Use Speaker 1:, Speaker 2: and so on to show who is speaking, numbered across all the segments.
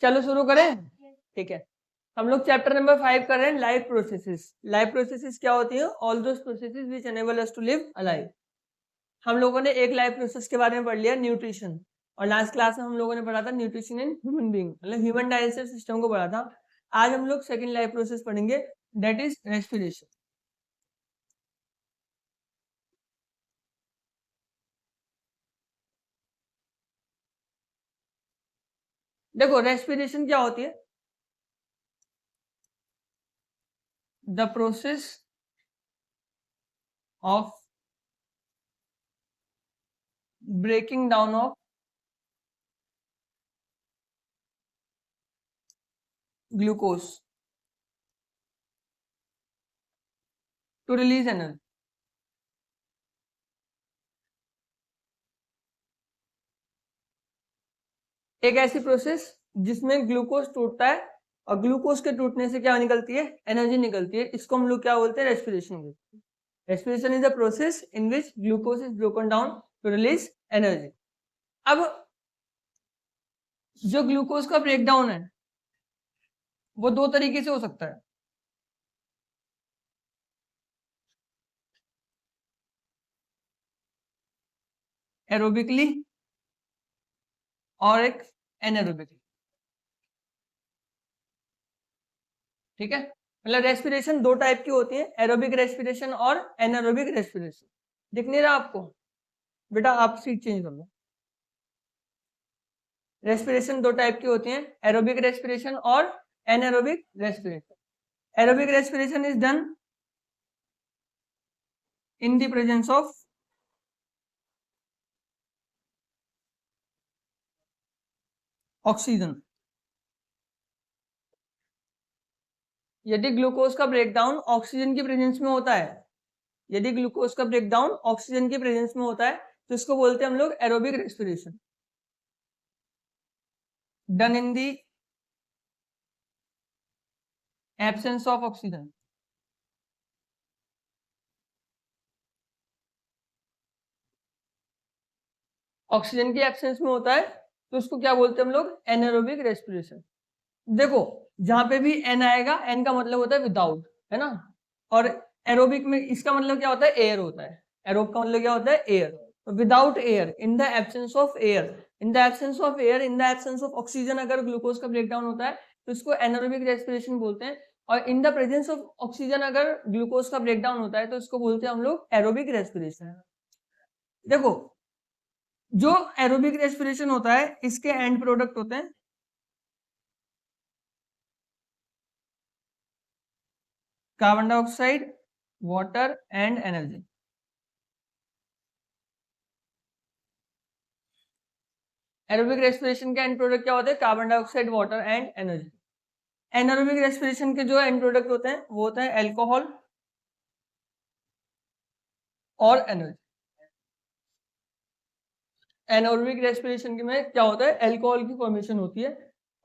Speaker 1: चलो शुरू करें। ठीक है, हम लोग चैप्टर नंबर 5 कर रहे हैं, लाइफ प्रोसेसेस। लाइफ प्रोसेसेस क्या होती है? All those processes which enable us to live alive. हम लोगों ने एक लाइफ प्रोसेस के बारे में पढ़ लिया, न्यूट्रिशन, और लास्ट क्लास में हम लोगों ने पढ़ा था न्यूट्रिशन इन ह्यूमन बीइंग, मतलब ह्यूमन डाइजेस्टिव सिस्टम को पढ़ा था। आज हम लोग सेकंड लाइफ प्रोसेस पढ़ेंगे, दैट इज रेस्पिरेशन। देखो रेस्पिरेशन क्या होती है? The process of breaking down of glucose to release energy. एक ऐसी प्रोसेस जिसमें ग्लूकोज टूटता है और ग्लूकोज के टूटने से क्या निकलती है? एनर्जी निकलती है। इसको हम लोग क्या बोलते हैं? Respiration. Respiration is the process in which glucose is broken down to release energy. अब जो ग्लूकोज का ब्रेकडाउन है वो दो तरीके से हो सकता है। एरोबिकली और एक एनारोबिकली। ठीक है, मतलब रेस्पिरेशन दो टाइप की होती है, एरोबिक रेस्पिरेशन और एनारोबिक रेस्पिरेशन। दिख नहीं रहा आपको? बेटा आप सीट चेंज कर लो। रेस्पिरेशन दो टाइप की होती है, एरोबिक रेस्पिरेशन और anaerobic respiration. Aerobic respiration is done in the presence of oxygen. यदि ग्लूकोज का ब्रेकडाउन ऑक्सीजन की प्रेजेंस में होता है, यदि ग्लूकोज का ब्रेकडाउन ऑक्सीजन की प्रेजेंस में होता है तो इसको बोलते हैं हम लोग aerobic respiration, done in the absence of oxygen. Oxygen की एब्सेंस में होता है तो उसको क्या बोलते हैं हम लोग? Anaerobic respiration. देखो जहां पे भी एन आएगा, एन का मतलब होता है विदाउट, है ना, और एरोबिक में इसका मतलब क्या होता है? एयर होता है। एरोब का मतलब क्या होता है? एयर। तो without air, in the absence of air, in the absence of air, in the absence of oxygen अगर ग्लूकोज का ब्रेकडाउन होता है तो इसको एनारोबिक रेस्पिरेशन बोलते हैं। और इन द प्रेजेंस ऑफ ऑक्सीजन अगर ग्लूकोज का ब्रेकडाउन होता है तो इसको बोलते हैं हम लोग एरोबिक रेस्पिरेशन। देखो जो एरोबिक रेस्पिरेशन होता है इसके एंड प्रोडक्ट होते हैं carbon dioxide, water and energy. Aerobic respiration के एंड प्रोडक्ट क्या होते हैं? Carbon dioxide, water and energy. Anaerobic respiration के जो एंड प्रोडक्ट होते हैं वो होता है एल्कोहल और एनर्जी। एनारोबिक रेस्पिरेशन के में क्या होता है? एल्कोहल की फॉर्मेशन होती है।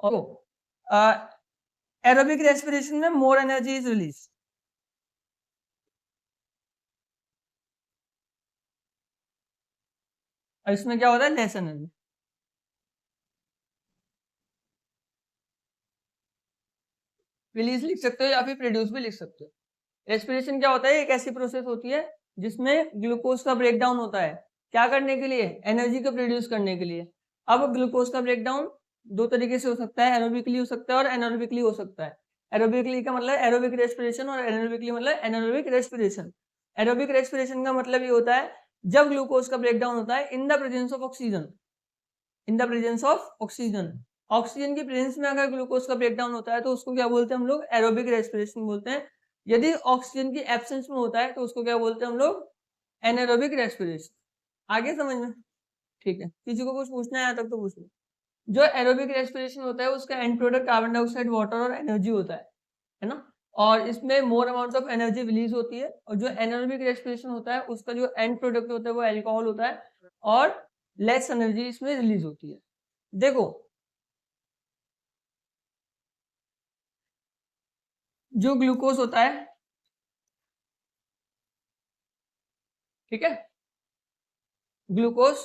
Speaker 1: और एरोबिक रेस्पिरेशन में मोर एनर्जी इज रिलीज। और इसमें क्या होता है? Less energy. रिलीज लिख सकते हो या फिर प्रोड्यूस भी लिख सकते हो। रेस्पिरेशन क्या होता है? एक ऐसी प्रोसेस होती है जिसमें ग्लूकोज का ब्रेकडाउन होता है। क्या करने के लिए? एनर्जी को प्रोड्यूस करने के लिए। अब ग्लूकोज का ब्रेकडाउन दो तरीके से हो सकता है, एरोबिकली हो सकता है और एनारोबिकली हो सकता है। एरोबिकली का मतलब एरोबिक रेस्पिरेशन और एनारोबिकली मतलब एनारोबिक रेस्पिरेशन। एरोबिक रेस्पिरेशन का मतलब ये होता है जब ग्लूकोज का ब्रेकडाउन होता है इन the presence of oxygen, in the presence of oxygen. Oxygen की प्रेजेंस में अगर ग्लूकोज का ब्रेकडाउन होता है तो उसको क्या बोलते हैं हम लोग? एरोबिक रेस्पिरेशन बोलते हैं। यदि ऑक्सीजन की एब्सेंस में होता है तो उसको क्या बोलते हैं हम लोग? Anaerobic respiration. आगे समझ में? ठीक है, किसी को कुछ पूछना है यहाँ तक तो पूछ लो। जो एरोबिक रेस्पिरेशन होता है उसका and product carbon dioxide, water और एनर्जी होता है ना, और इसमें more amount of energy release होती है। और जो एनारोबिक रेस्पिरेशन होता है उसका जो एंड प्रोडक्ट होता है वो एल्कोहल होता है और लेस एनर्जी इसमें रिलीज होती है। देखो जो ग्लूकोज होता है, ठीक है, ग्लूकोज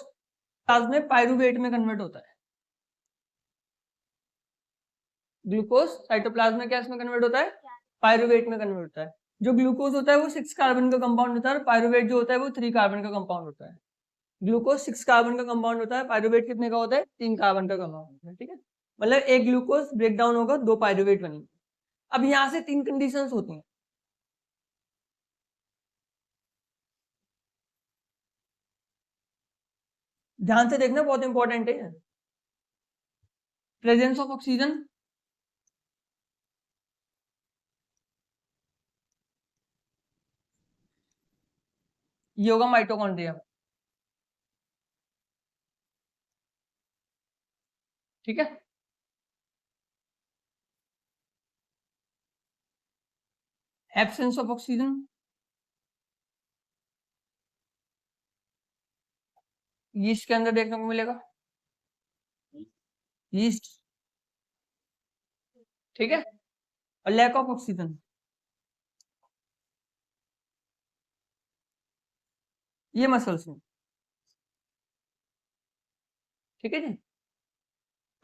Speaker 1: में पायरूवेट में कन्वर्ट होता है। ग्लूकोज साइटोप्लाज्म में क्या इसमें कन्वर्ट होता है, पायरुवेट में कन्वर्ट होता है। जो ग्लूकोज होता है वो 6 कार्बन का कंपाउंड होता है और पायरुवेट जो होता है वो 3 कार्बन का कंपाउंड होता है। ग्लूकोज 6 कार्बन का कंपाउंड होता है, पायरुवेट कितने का होता है, 3 कार्बन का कंपाउंड होता है। ठीक है, मतलब एक ग्लूकोज ब्रेक डाउन होगा, 2 पायरुवेट बनेंगे। अब यहाँ से 3 कंडीशंस होती हैं, ध्यान से देखना, बहुत इंपॉर्टेंट है। प्रेजेंस ऑफ ऑक्सीजन, ये होगा माइटोकॉन्ड्रिया। ठीक है, एब्सेंस ऑफ ऑक्सीजन, यीस्ट के अंदर देखने को मिलेगा, यीस्ट। ठीक है, और लैक ऑफ ऑक्सीजन, ये मसल्स में। ठीक है जी,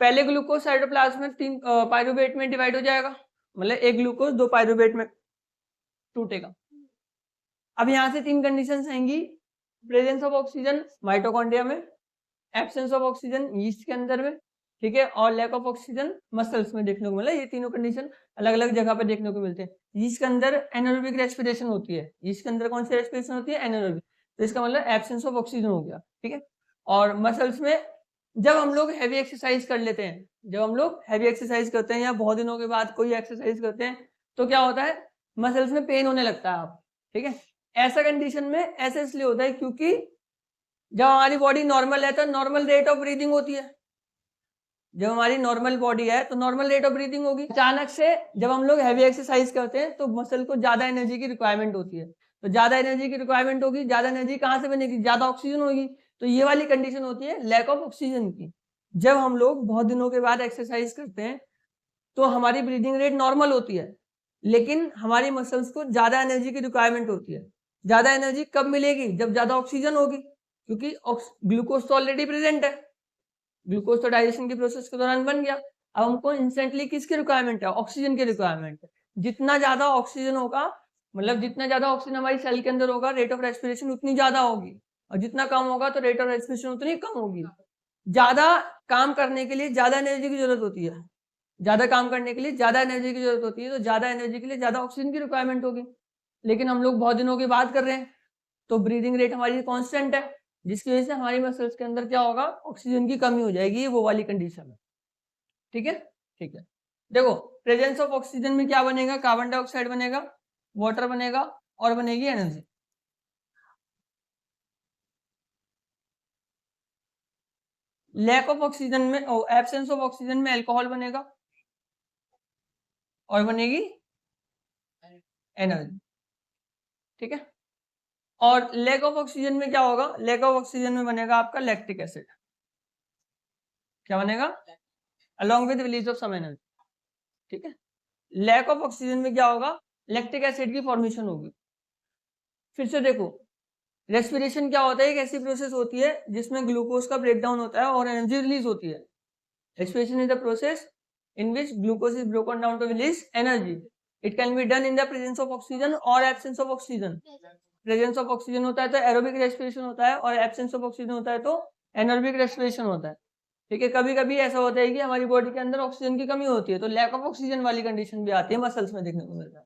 Speaker 1: पहले ग्लूकोज साइटोप्लाज्म में 3 पायरुवेट में डिवाइड हो जाएगा, मतलब एक ग्लूकोज 2 पायरुवेट में टूटेगा। अब यहाँ से 3 कंडीशंस आएंगी, प्रेजेंस ऑफ ऑक्सीजन माइटोकॉन्ड्रिया में, एब्सेंस ऑफ ऑक्सीजन यीस्ट के अंदर में, ठीक है, और लैक ऑफ ऑक्सीजन मसल्स में देखने को मिला। ये तीनों कंडीशन अलग अलग जगह पे देखने को मिलते हैं। यीस्ट के अंदर एनारोबिक रेस्पिरेशन होती है, यीस्ट के अंदर कौन सी रेस्पिरेशन होती है, एनारोबिक, तो इसका मतलब एब्सेंस ऑफ ऑक्सीजन हो गया। ठीक है, और मसल्स में जब हम लोग हैवी एक्सरसाइज कर लेते हैं, जब हम लोग हैवी एक्सरसाइज करते हैं या बहुत दिनों के बाद कोई एक्सरसाइज करते हैं, तो क्या होता है, मसल्स में पेन होने लगता है आप। ठीक है, ऐसा कंडीशन में ऐसे इसलिए होता है क्योंकि जब हमारी बॉडी नॉर्मल है तो नॉर्मल रेट ऑफ ब्रीदिंग होती है। जब हमारी नॉर्मल बॉडी है तो नॉर्मल रेट ऑफ ब्रीदिंग होगी। अचानक से जब हम लोग हैवी एक्सरसाइज करते हैं तो मसल को ज्यादा एनर्जी की रिक्वायरमेंट होती है, तो ज्यादा एनर्जी की रिक्वायरमेंट होगी, ज्यादा एनर्जी कहाँ से बनेगी, ज्यादा ऑक्सीजन होगी, तो ये वाली कंडीशन होती है लैक ऑफ ऑक्सीजन की। जब हम लोग बहुत दिनों के बाद एक्सरसाइज करते हैं तो हमारी ब्रीदिंग रेट नॉर्मल होती है, लेकिन हमारी मसल्स को ज्यादा एनर्जी की रिक्वायरमेंट होती है। ज्यादा एनर्जी कब मिलेगी, जब ज्यादा ऑक्सीजन होगी, क्योंकि ग्लूकोज तो ऑलरेडी प्रेजेंट है, ग्लूकोज तो डाइजेशन की प्रोसेस के दौरान बन गया। अब हमको इंस्टेंटली किसकी रिक्वायरमेंट है, ऑक्सीजन की रिक्वायरमेंट है। जितना ज्यादा ऑक्सीजन होगा, मतलब जितना ज्यादा ऑक्सीजन हमारी सेल के अंदर होगा, रेट ऑफ रेस्पिरेशन उतनी ज्यादा होगी, और जितना कम होगा तो रेट ऑफ रेस्पिरेशन उतनी कम होगी। ज्यादा काम करने के लिए ज्यादा एनर्जी की जरूरत होती है, ज्यादा काम करने के लिए ज्यादा एनर्जी की जरूरत होती है, तो ज्यादा एनर्जी के लिए ज्यादा ऑक्सीजन की रिक्वायरमेंट होगी। लेकिन हम लोग बहुत दिनों की बात कर रहे हैं तो ब्रीदिंग रेट हमारी कांस्टेंट है, जिसकी वजह से हमारी मसल्स के अंदर क्या होगा, ऑक्सीजन की कमी हो जाएगी, वो वाली कंडीशन है। ठीक है, ठीक है, देखो प्रेजेंस ऑफ ऑक्सीजन में क्या बनेगा, कार्बन डाइऑक्साइड बनेगा, वाटर बनेगा, और बनेगी एनर्जी। लैक ऑफ ऑक्सीजन में, एब्सेंस ऑफ ऑक्सीजन में अल्कोहल बनेगा और बनेगी एनर्जी। ठीक है, और लैक ऑफ ऑक्सीजन में क्या होगा, लैक ऑफ ऑक्सीजन में बनेगा आपका लैक्टिक एसिड। क्या बनेगा, along with release of some energy. ठीक है, लैक ऑफ ऑक्सीजन में क्या होगा, लैक्टिक एसिड की फॉर्मेशन होगी। फिर से देखो, रेस्पिरेशन क्या होता है, एक ऐसी प्रोसेस होती है जिसमें ग्लूकोज का ब्रेकडाउन होता है और एनर्जी रिलीज होती है। Respiration is the process in which glucose is broken down to release energy. It can be done in the presence of oxygen और absence of oxygen. Presence of oxygen होता है तो aerobic respiration होता है, और absence of oxygen होता है तो एनर्बिक रेस्पिरेशन होता है। ठीक है, कभी कभी ऐसा होता है कि हमारी बॉडी के अंदर ऑक्सीजन की कमी होती है, तो लैक ऑफ ऑक्सीजन वाली कंडीशन भी आती है, मसल्स में देखने को मिलता है।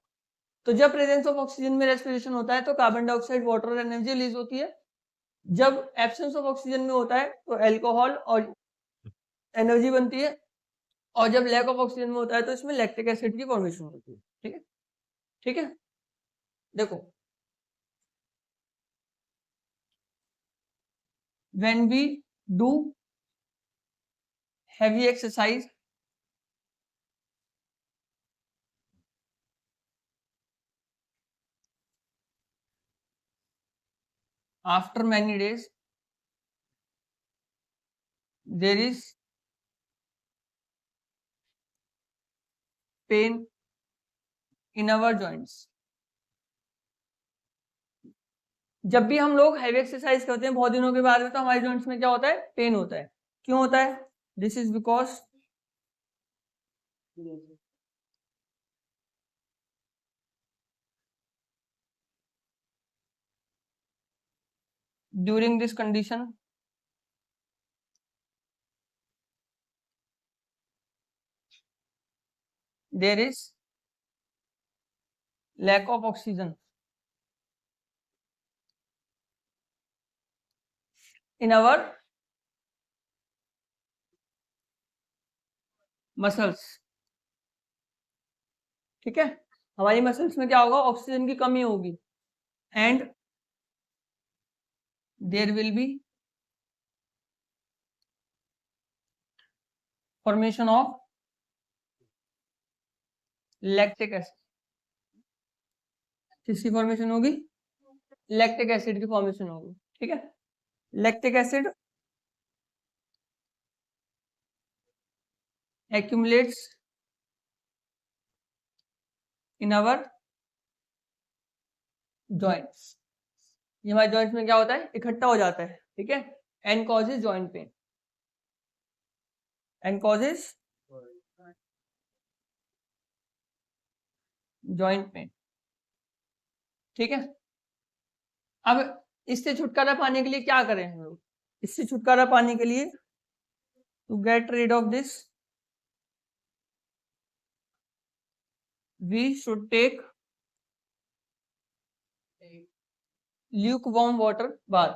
Speaker 1: तो जब प्रेजेंस ऑफ ऑक्सीजन में रेस्पिरेशन होता है तो कार्बन डाइऑक्साइड, वाटर और एनर्जी रिलीज होती है। जब एब्सेंस ऑफ ऑक्सीजन में होता है तो अल्कोहल और एनर्जी बनती है, और जब लैक ऑफ ऑक्सीजन में होता है तो इसमें लैक्टिक एसिड की फॉर्मेशन होती है। ठीक है, ठीक है, देखो when we do heavy exercise, after many days there is pain in our joints। जब भी हम लोग हैवी एक्सरसाइज करते हैं बहुत दिनों के बाद में, तो हमारे जॉइंट्स में क्या होता है, पेन होता है। क्यों होता है, this is because during this condition there is lack of oxygen in our muscles. ठीक है, हमारी मसल्स में क्या होगा, ऑक्सीजन की कमी होगी and there will be formation of lactic acid. किसकी फॉर्मेशन होगी, लैक्टिक एसिड की फॉर्मेशन होगी। ठीक है, lactic acid accumulates in our joints। ये हमारे जॉइंट्स में क्या होता है, इकट्ठा हो जाता है। ठीक है, and causes joint pain, and causes joint pain. ठीक है, अब इससे छुटकारा पाने के लिए क्या करें हम लोग, इससे छुटकारा पाने के लिए to get rid of this we should take lukewarm water bath।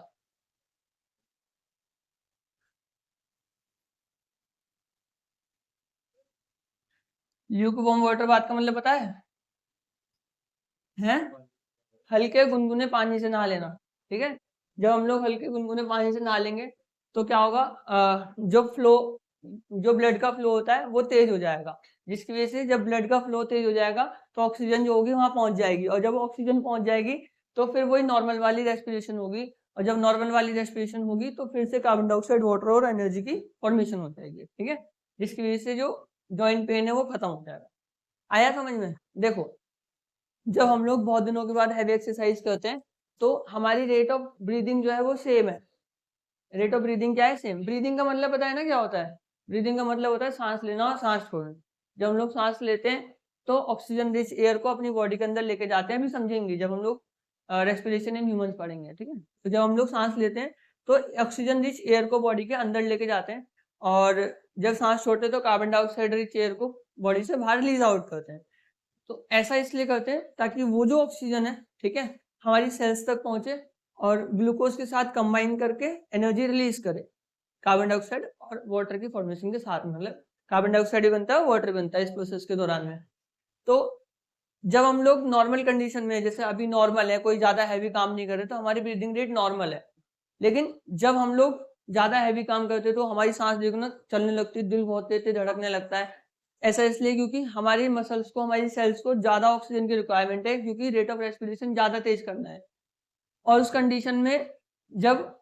Speaker 1: lukewarm water bath का मतलब पता है, हैं? हल्के गुनगुने पानी से नहा लेना। ठीक है, जब हम लोग हल्के गुनगुने पानी से नहा लेंगे तो क्या होगा, जो ब्लड का फ्लो होता है वो तेज हो जाएगा, जिसकी वजह से जब ब्लड का फ्लो तेज हो जाएगा तो ऑक्सीजन जो होगी वहां पहुंच जाएगी, और जब ऑक्सीजन पहुंच जाएगी तो फिर वही नॉर्मल वाली रेस्पिरेशन होगी, और जब नॉर्मल वाली रेस्पिरेशन होगी तो फिर से कार्बन डाइऑक्साइड, वाटर और एनर्जी की फॉर्मेशन हो जाएगी। ठीक है, जिसकी वजह से जो जॉइंट पेन है वो खत्म हो जाएगा। आया समझ में? देखो, जब हम लोग बहुत दिनों के बाद हैवी एक्सरसाइज करते हैं तो हमारी रेट ऑफ ब्रीदिंग जो है वो सेम है। रेट ऑफ ब्रीदिंग क्या है, सेम। ब्रीदिंग का मतलब पता है ना क्या होता है, ब्रीदिंग का मतलब होता है सांस लेना और सांस छोड़ना। जब हम लोग सांस लेते हैं तो ऑक्सीजन रिच एयर को अपनी बॉडी के अंदर लेके जाते हैं, अभी समझेंगे जब हम लोग रेस्पिरेशन इन ह्यूमंस पढ़ेंगे। ठीक है, तो जब हम लोग सांस लेते हैं तो ऑक्सीजन रिच एयर को बॉडी के अंदर लेके जाते हैं, और जब सांस छोड़ते हैं तो कार्बन डाइऑक्साइड रिच एयर को बॉडी से बाहर रिलीज आउट करते हैं। तो ऐसा इसलिए करते हैं ताकि वो जो ऑक्सीजन है, ठीक है, हमारी सेल्स तक पहुंचे और ग्लूकोज के साथ कंबाइन करके एनर्जी रिलीज करे, कार्बन डाइऑक्साइड और वाटर की फॉर्मेशन के साथ। मतलब कार्बन डाइऑक्साइड भी बनता है, वाटर बनता है इस प्रोसेस के दौरान में। तो जब हम लोग नॉर्मल कंडीशन में, जैसे अभी नॉर्मल है, कोई ज्यादा हैवी काम नहीं कर रहे, तो हमारी ब्रीदिंग रेट नॉर्मल है। लेकिन जब हम लोग ज्यादा हैवी काम करते हैं तो हमारी सांस देखो ना चलने लगती है, दिल बहुत तेज धड़कने लगता है। ऐसा इसलिए क्योंकि हमारी मसल्स को, हमारी सेल्स को ज्यादा ऑक्सीजन की रिक्वायरमेंट है, क्योंकि रेट ऑफ रेस्पिरेशन ज्यादा तेज करना है। और उस कंडीशन में जब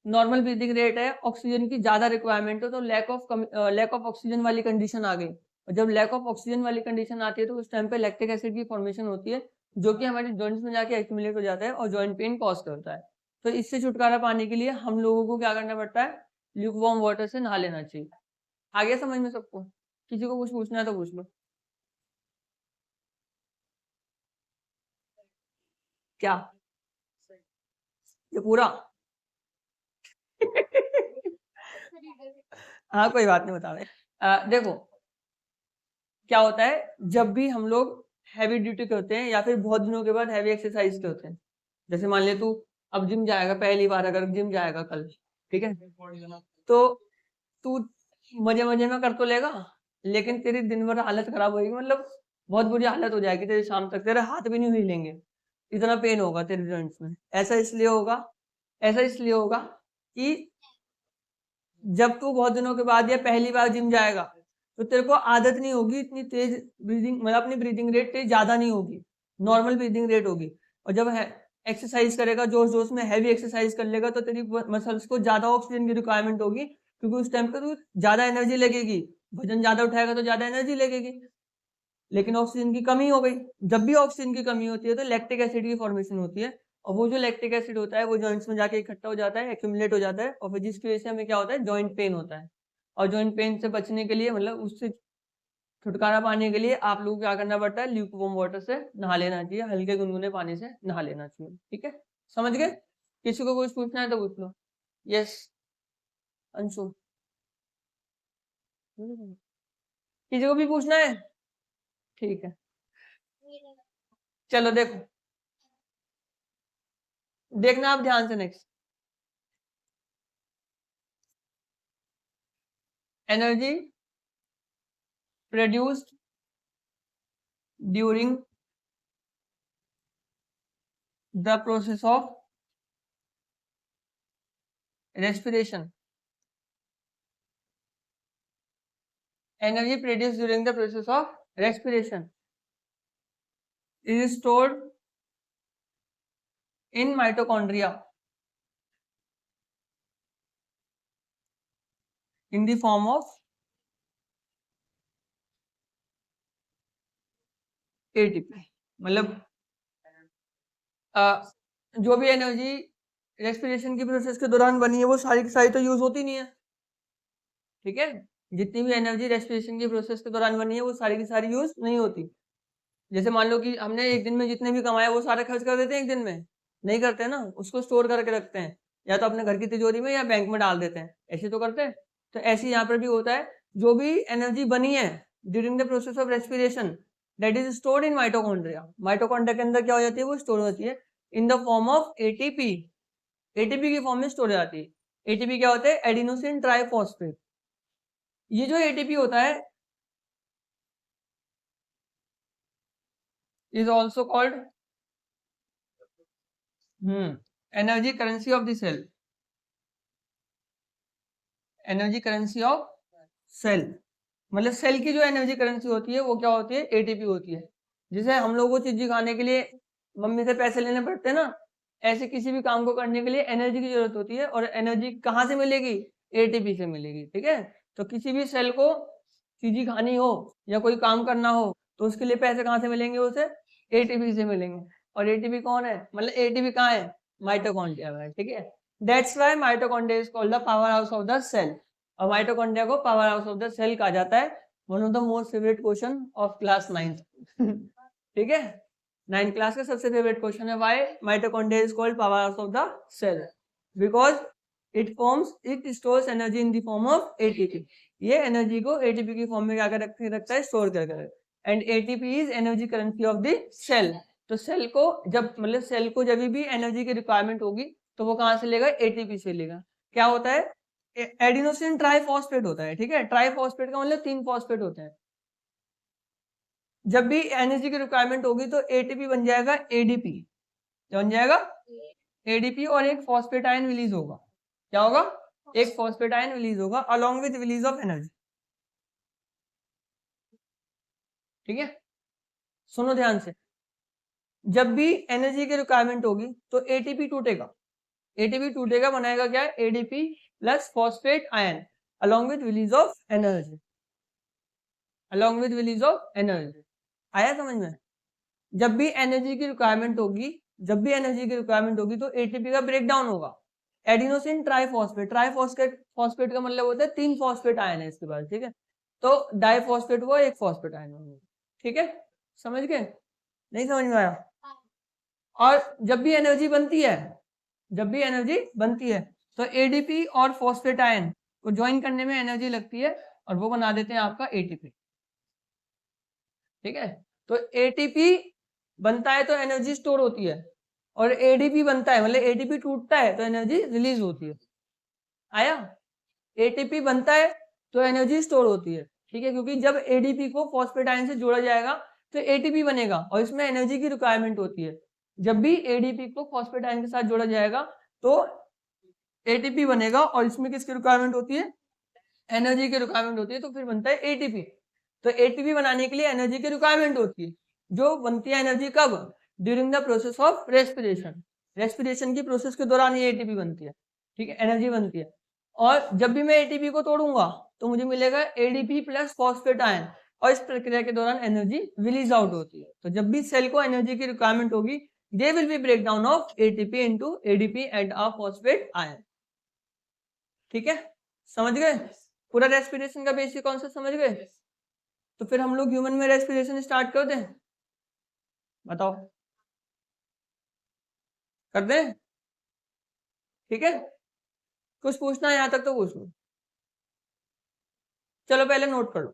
Speaker 1: नॉर्मल ब्रीदिंग रेट है, ऑक्सीजन की ज्यादा रिक्वायरमेंट हो, तो लैक ऑफ ऑक्सीजन वाली कंडीशन आ गई। और जब लैक ऑफ ऑक्सीजन वाली कंडीशन आती है तो उस टाइम पे लैक्टिक एसिड की फॉर्मेशन होती है, जो कि हमारे जॉइंट्स में जाके एक्यूमुलेट हो जाता है और जॉइंट पेन कॉज करता है। तो इससे छुटकारा पाने के लिए हम लोगों को क्या करना पड़ता है, ल्यूकवार्म वाटर से नहा लेना चाहिए। आ गया समझ में सबको? किसी को कुछ पूछना है तो पूछ लो। क्या ये पूरा? हाँ कोई बात नहीं, बता रहे। देखो क्या होता है, जब भी हम लोग हैवी ड्यूटी करते हैं या फिर बहुत दिनों के बाद हैवी एक्सरसाइज करते हैं, जैसे मान ले तू अब जिम जाएगा पहली बार, अगर जिम जाएगा कल, ठीक है, तो तू मजे मजे में कर तो लेगा, लेकिन तेरी दिन भर हालत खराब होगी, मतलब बहुत बुरी हालत हो जाएगी तेरी, शाम तक तेरे हाथ भी नहीं हिलेंगे, इतना पेन होगा तेरे जॉइंट्स में। ऐसा इसलिए होगा कि जब तू बहुत दिनों के बाद या पहली बार जिम जाएगा तो तेरे को आदत नहीं होगी इतनी तेज ब्रीदिंग, मतलब अपनी ब्रीदिंग रेट तेज ज्यादा नहीं होगी, नॉर्मल ब्रीदिंग रेट होगी। और जब एक्सरसाइज करेगा, जोश जोश में हैवी एक्सरसाइज कर लेगा, तो तेरी मसल्स को ज्यादा ऑक्सीजन की रिक्वायरमेंट होगी, क्योंकि उस टाइम पे तो ज्यादा एनर्जी लगेगी, वजन ज्यादा उठाएगा तो ज्यादा एनर्जी लगेगी, लेकिन ऑक्सीजन की कमी हो गई। जब भी ऑक्सीजन की कमी होती है तो लैक्टिक एसिड की फॉर्मेशन होती है, और वो जो लैक्टिक एसिड होता है वो जॉइंट्स में जाके इकट्ठा हो जाता है, एक्यूमुलेट हो जाता है, और फिर जिसकी वजह से हमें क्या होता है, जॉइंट पेन होता है। और जॉइंट पेन से बचने के लिए, मतलब उससे छुटकारा पाने के लिए आप लोगों को क्या करना पड़ता है, ल्यूकवार्म वाटर से नहा लेना चाहिए, हल्के गुनगुने पानी से नहा लेना चाहिए। ठीक है, समझ गए? किसी को कुछ पूछना है तो पूछ लो। यस अंशु, किसी को भी पूछना है? ठीक है, चलो देखो, देखना आप ध्यान से। Next, energy produced during the process of respiration. Energy produced during the process of respiration is stored in mitochondria in the form of ATP. मतलब जो भी एनर्जी रेस्पिरेशन की प्रोसेस के दौरान बनी है वो सारी की सारी तो यूज होती नहीं है। ठीक है, जितनी भी एनर्जी रेस्पिरेशन की प्रोसेस के दौरान बनी है वो सारी की सारी यूज नहीं होती। जैसे मान लो कि हमने एक दिन में जितने भी कमाया वो सारे खर्च कर देते हैं एक दिन में, नहीं करते ना, उसको स्टोर करके रखते हैं, या तो अपने घर की तिजोरी में या बैंक में डाल देते हैं, ऐसे तो करते हैं। तो ऐसे यहाँ पर भी होता है, जो भी एनर्जी बनी है during the process of respiration that is stored in mitochondria. Mitochondria के अंदर क्या हो जाती है, वो स्टोर हो जाती है इन the form of ATP. ATP की फॉर्म में स्टोर हो जाती है। एटीपी क्या होता है, एडिनोसिन ट्राइफॉस्फेट। ये जो एटीपी होता है is also called energy currency of the cell. Energy currency of cell, मतलब सेल की जो एनर्जी करेंसी होती है वो क्या होती है, एटीपी होती है। जिसे हम लोगों को चीज खाने के लिए मम्मी से पैसे लेने पड़ते हैं ना, ऐसे किसी भी काम को करने के लिए एनर्जी की जरूरत होती है, और एनर्जी कहाँ से मिलेगी, एटीपी से मिलेगी। ठीक है, तो किसी भी सेल को चीज खानी हो या कोई काम करना हो तो उसके लिए पैसे कहाँ से मिलेंगे, उसे एटीपी से मिलेंगे। और एटीपी कौन है, मतलब एटीपी कहाँ है, माइटोकॉन्ड्रिया में। ठीक है, that's why mitochondria is called the power house of the cell. और माइटोकॉन्ड्रिया को power house of the cell कहा जाता है। One of the most favourite question of class 9th। ठीक है, 9th क्लास का सबसे फेवरेट क्वेश्चन है, why mitochondria is called power house of the cell, because it stores energy in the form of ATP. ये energy को ATP की form में क्या कर रखता है, स्टोर कर। And ATP is energy currency of the cell. तो सेल को जब भी एनर्जी की रिक्वायरमेंट होगी तो वो कहां से लेगा, एटीपी से लेगा। क्या होता है, एडिनोसिन ट्राइफॉस्फेट होता है। ठीक है, ट्राइफॉस्फेट का मतलब 3 फॉस्फेट होते हैं। जब भी एनर्जी की रिक्वायरमेंट होगी तो एटीपी बन जाएगा एडीपी। क्या बन जाएगा, एडीपी, और एक फॉस्फेट आयन रिलीज होगा। क्या होगा, एक फॉस्फेट आयन रिलीज होगा along with release of energy. ठीक है, सुनो ध्यान से, जब भी एनर्जी की रिक्वायरमेंट होगी तो एटीपी टूटेगा। एटीपी टूटेगा, बनाएगा क्या, ADP plus phosphate ion along with release of energy. Along with release of energy, आया समझ में? जब भी एनर्जी की रिक्वायरमेंट होगी तो एटीपी का ब्रेक डाउन होगा। एडिनोसिन ट्राइफॉस्फेट, ट्राइफॉस्फेट का मतलब होता है 3 फॉस्फेट आयन है इसके पास। ठीक है, तो डाइफॉस्फेट वो एक फॉस्फेट आयन होगा। ठीक है, समझ गए, नहीं समझ में आया? और जब भी एनर्जी बनती है तो एडीपी और फॉस्फेट आयन को ज्वाइन करने में एनर्जी लगती है और वो बना देते हैं आपका एटीपी। ठीक है, तो एटीपी बनता है तो एनर्जी स्टोर होती है, और एडीपी बनता है मतलब एटीपी टूटता है तो एनर्जी रिलीज होती है। आया, एटीपी बनता है तो एनर्जी स्टोर होती है। ठीक है, क्योंकि जब एडीपी को फॉस्फेट आयन से जोड़ा जाएगा तो एटीपी बनेगा और इसमें एनर्जी की रिक्वायरमेंट होती है। जब भी एडीपी को फॉस्फेट आयन के साथ जोड़ा जाएगा तो एटीपी बनेगा और इसमें किसकी रिक्वायरमेंट होती है, एनर्जी की रिक्वायरमेंट होती है, तो फिर बनता है एटीपी। तो एटीपी बनाने के लिए एनर्जी की रिक्वायरमेंट होती है, जो बनती है एनर्जी कब, during the process of respiration. Respiration की प्रोसेस के दौरान ये एटीपी बनती है। ठीक है, एनर्जी बनती है। और जब भी मैं एटीपी को तोड़ूंगा तो मुझे मिलेगा एडीपी प्लस फॉस्फेट आयन, और इस प्रक्रिया के दौरान एनर्जी रिलीज आउट होती है। तो जब भी सेल को एनर्जी की रिक्वायरमेंट होगी, they will be break down of ATP into ADP and a phosphate ion. ठीक है, समझ गए? पूरा रेस्पिरेशन का बेसिक कॉन्सेप्ट समझ गए? तो फिर हम लोग ह्यूमन में रेस्पिरेशन स्टार्ट कर दें? बताओ, कर दें? ठीक है, कुछ पूछना है यहाँ तक तो पूछ लो। चलो पहले नोट कर लो।